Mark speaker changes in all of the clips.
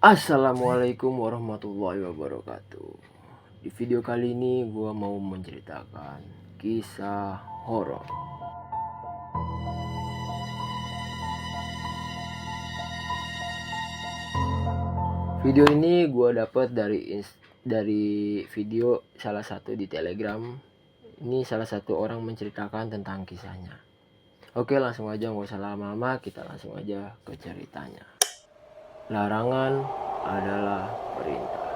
Speaker 1: Assalamualaikum warahmatullahi wabarakatuh. Di video kali ini gue mau menceritakan kisah horor. Video ini gue dapat dari video salah satu di Telegram. Ini salah satu orang menceritakan tentang kisahnya. Oke, langsung aja, nggak usah lama-lama, kita langsung aja ke ceritanya. Larangan adalah perintah.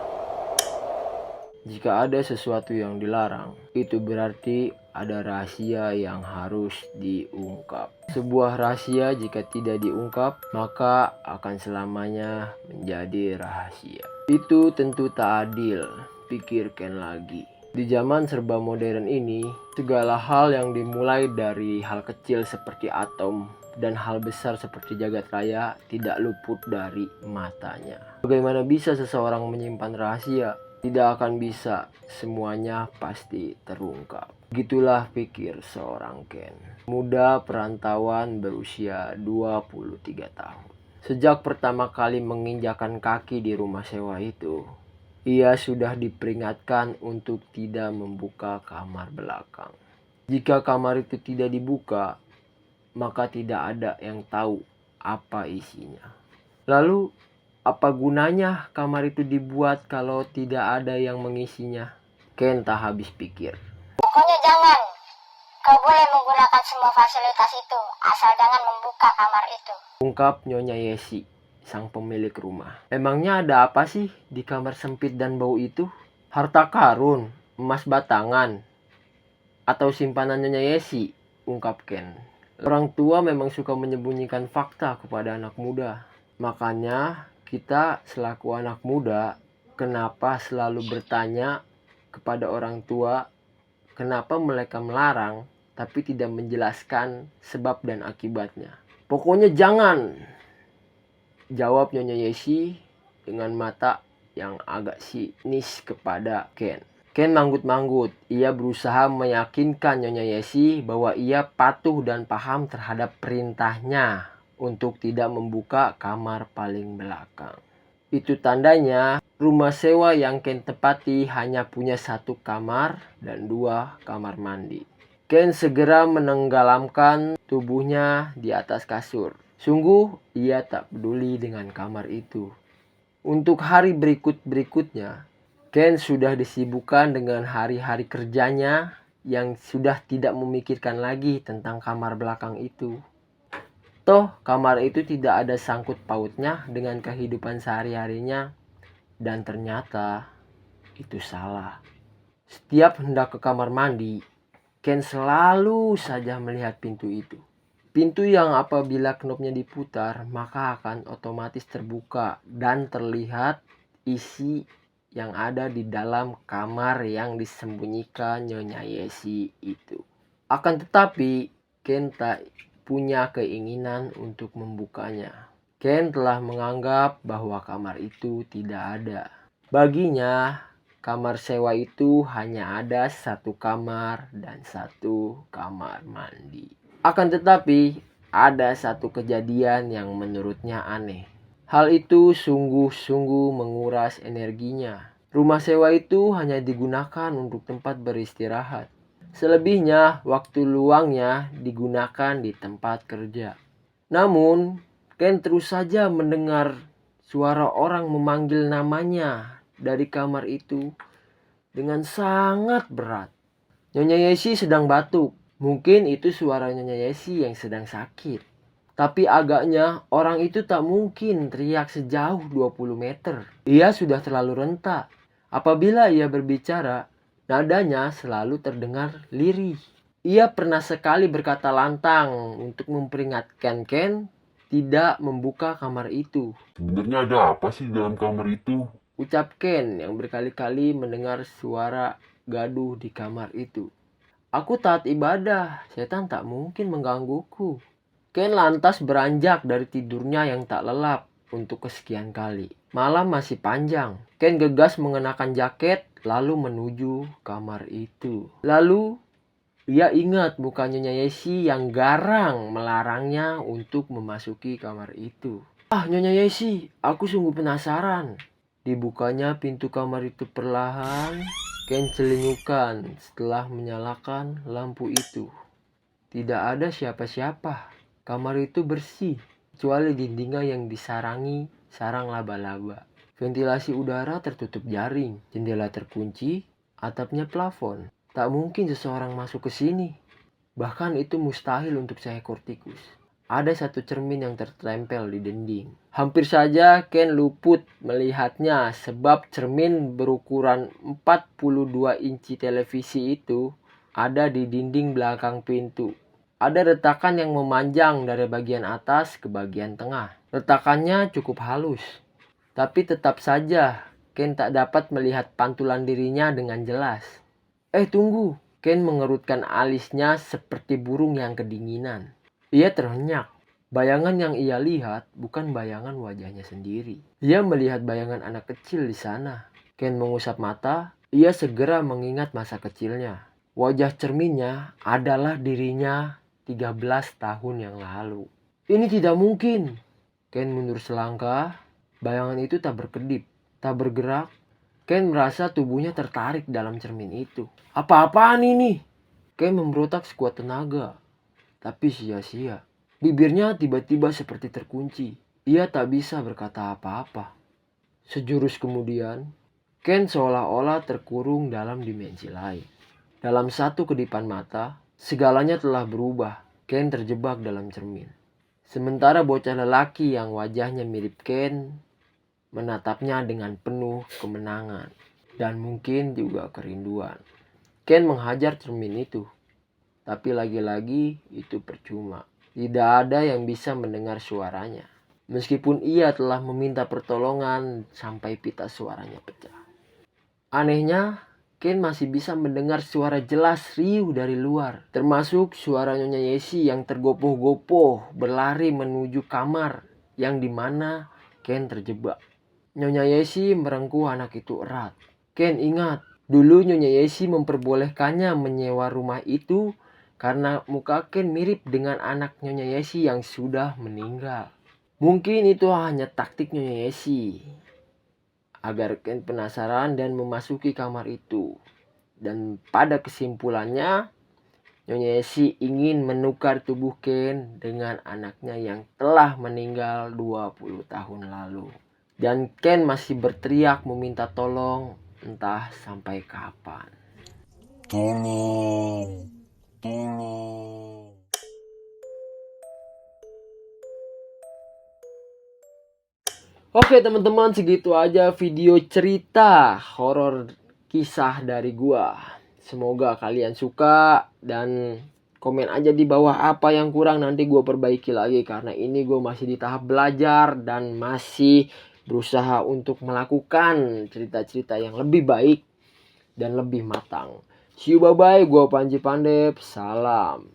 Speaker 1: Jika ada sesuatu yang dilarang, itu berarti ada rahasia yang harus diungkap. Sebuah rahasia jika tidak diungkap, maka akan selamanya menjadi rahasia. Itu tentu tak adil, pikirkan lagi. Di zaman serba modern ini, segala hal yang dimulai dari hal kecil seperti atom dan hal besar seperti jagat raya tidak luput dari matanya. Bagaimana bisa seseorang menyimpan rahasia? Tidak akan bisa, semuanya pasti terungkap. Gitulah pikir seorang Ken, muda perantauan berusia 23 tahun. Sejak pertama kali menginjakan kaki di rumah sewa itu, ia sudah diperingatkan untuk tidak membuka kamar belakang. Jika kamar itu tidak dibuka, maka tidak ada yang tahu apa isinya. Lalu, apa gunanya kamar itu dibuat kalau tidak ada yang mengisinya? Ken tak habis pikir.
Speaker 2: Pokoknya jangan. Kau boleh menggunakan semua fasilitas itu, asal jangan membuka kamar itu.
Speaker 1: Ungkap Nyonya Yesi, sang pemilik rumah. Emangnya ada apa sih di kamar sempit dan bau itu? Harta karun, emas batangan, atau simpanan Nyonya Yesi? Ungkap Ken. Orang tua memang suka menyembunyikan fakta kepada anak muda. Makanya kita selaku anak muda, kenapa selalu bertanya kepada orang tua kenapa mereka melarang tapi tidak menjelaskan sebab dan akibatnya. Pokoknya jangan, jawab Nyonya Yesi dengan mata yang agak sinis kepada Ken. Ken manggut-manggut. Ia berusaha meyakinkan Nyonya Yesi bahwa ia patuh dan paham terhadap perintahnya untuk tidak membuka kamar paling belakang. Itu tandanya rumah sewa yang Ken tepati hanya punya satu kamar dan 2 kamar mandi. Ken segera menenggelamkan tubuhnya di atas kasur. Sungguh ia tak peduli dengan kamar itu. Untuk hari berikutnya, Ken sudah disibukkan dengan hari-hari kerjanya yang sudah tidak memikirkan lagi tentang kamar belakang itu. Toh kamar itu tidak ada sangkut pautnya dengan kehidupan sehari-harinya. Dan ternyata itu salah. Setiap hendak ke kamar mandi, Ken selalu saja melihat pintu itu. Pintu yang apabila knopnya diputar, maka akan otomatis terbuka dan terlihat isi yang ada di dalam kamar yang disembunyikan Nyonya Yesi itu. Akan tetapi, Ken tak punya keinginan untuk membukanya. Ken telah menganggap bahwa kamar itu tidak ada. Baginya, kamar sewa itu hanya ada 1 kamar dan 1 kamar mandi. Akan tetapi, ada satu kejadian yang menurutnya aneh. Hal itu sungguh-sungguh menguras energinya. Rumah sewa itu hanya digunakan untuk tempat beristirahat. Selebihnya, waktu luangnya digunakan di tempat kerja. Namun, Ken terus saja mendengar suara orang memanggil namanya dari kamar itu dengan sangat berat. Nyonya Yesi sedang batuk. Mungkin itu suara Nyonya Yesi yang sedang sakit. Tapi agaknya orang itu tak mungkin teriak sejauh 20 meter. Ia sudah terlalu rentak. Apabila ia berbicara, nadanya selalu terdengar lirih. Ia pernah sekali berkata lantang untuk memperingatkan Ken tidak membuka kamar itu.
Speaker 3: Sebenarnya ada apa sih dalam kamar itu?
Speaker 1: Ucap Ken yang berkali-kali mendengar suara gaduh di kamar itu. Aku taat ibadah, setan tak mungkin menggangguku. Ken lantas beranjak dari tidurnya yang tak lelap untuk kesekian kali. Malam masih panjang. Ken gegas mengenakan jaket lalu menuju kamar itu. Lalu ia ingat muka Nyonya Yesi yang garang melarangnya untuk memasuki kamar itu. Ah, Nyonya Yesi, aku sungguh penasaran. Dibukanya pintu kamar itu perlahan. Ken celingukan setelah menyalakan lampu itu. Tidak ada siapa-siapa. Kamar itu bersih, kecuali dindingnya yang disarangi sarang laba-laba. Ventilasi udara tertutup jaring, jendela terkunci, atapnya plafon. Tak mungkin seseorang masuk ke sini. Bahkan itu mustahil untuk seekor tikus. Ada satu cermin yang tertempel di dinding. Hampir saja Ken luput melihatnya sebab cermin berukuran 42 inci televisi itu ada di dinding belakang pintu. Ada retakan yang memanjang dari bagian atas ke bagian tengah. Retakannya cukup halus. Tapi tetap saja Ken tak dapat melihat pantulan dirinya dengan jelas. Tunggu. Ken mengerutkan alisnya seperti burung yang kedinginan. Ia terhenyak. Bayangan yang ia lihat bukan bayangan wajahnya sendiri. Ia melihat bayangan anak kecil di sana. Ken mengusap mata. Ia segera mengingat masa kecilnya. Wajah cerminnya adalah dirinya 13 tahun yang lalu. Ini tidak mungkin. Ken mundur selangkah. Bayangan itu tak berkedip, tak bergerak. Ken merasa tubuhnya tertarik dalam cermin itu. Apa-apaan ini? Ken memberontak sekuat tenaga. Tapi sia-sia. Bibirnya tiba-tiba seperti terkunci. Ia tak bisa berkata apa-apa. Sejurus kemudian, Ken seolah-olah terkurung dalam dimensi lain. Dalam satu kedipan mata, segalanya telah berubah. Ken terjebak dalam cermin. Sementara bocah lelaki yang wajahnya mirip Ken menatapnya dengan penuh kemenangan dan mungkin juga kerinduan. Ken menghajar cermin itu. Tapi lagi-lagi itu percuma. Tidak ada yang bisa mendengar suaranya. Meskipun ia telah meminta pertolongan sampai pita suaranya pecah. Anehnya, Ken masih bisa mendengar suara jelas riuh dari luar. Termasuk suara Nyonya Yesi yang tergopoh-gopoh berlari menuju kamar yang dimana Ken terjebak. Nyonya Yesi merengkuh anak itu erat. Ken ingat, dulu Nyonya Yesi memperbolehkannya menyewa rumah itu karena muka Ken mirip dengan anak Nyonya Yesi yang sudah meninggal. Mungkin itu hanya taktik Nyonya Yesi agar Ken penasaran dan memasuki kamar itu. Dan pada kesimpulannya, Nyonya Yesi ingin menukar tubuh Ken dengan anaknya yang telah meninggal 20 tahun lalu. Dan Ken masih berteriak meminta tolong entah sampai kapan.
Speaker 3: Tolong, tolong.
Speaker 1: Oke teman-teman, segitu aja video cerita horor kisah dari gua. Semoga kalian suka dan komen aja di bawah apa yang kurang, nanti gua perbaiki lagi. Karena ini gua masih di tahap belajar dan masih berusaha untuk melakukan cerita-cerita yang lebih baik dan lebih matang. See you, bye-bye. Gua Panji Pandep. Salam.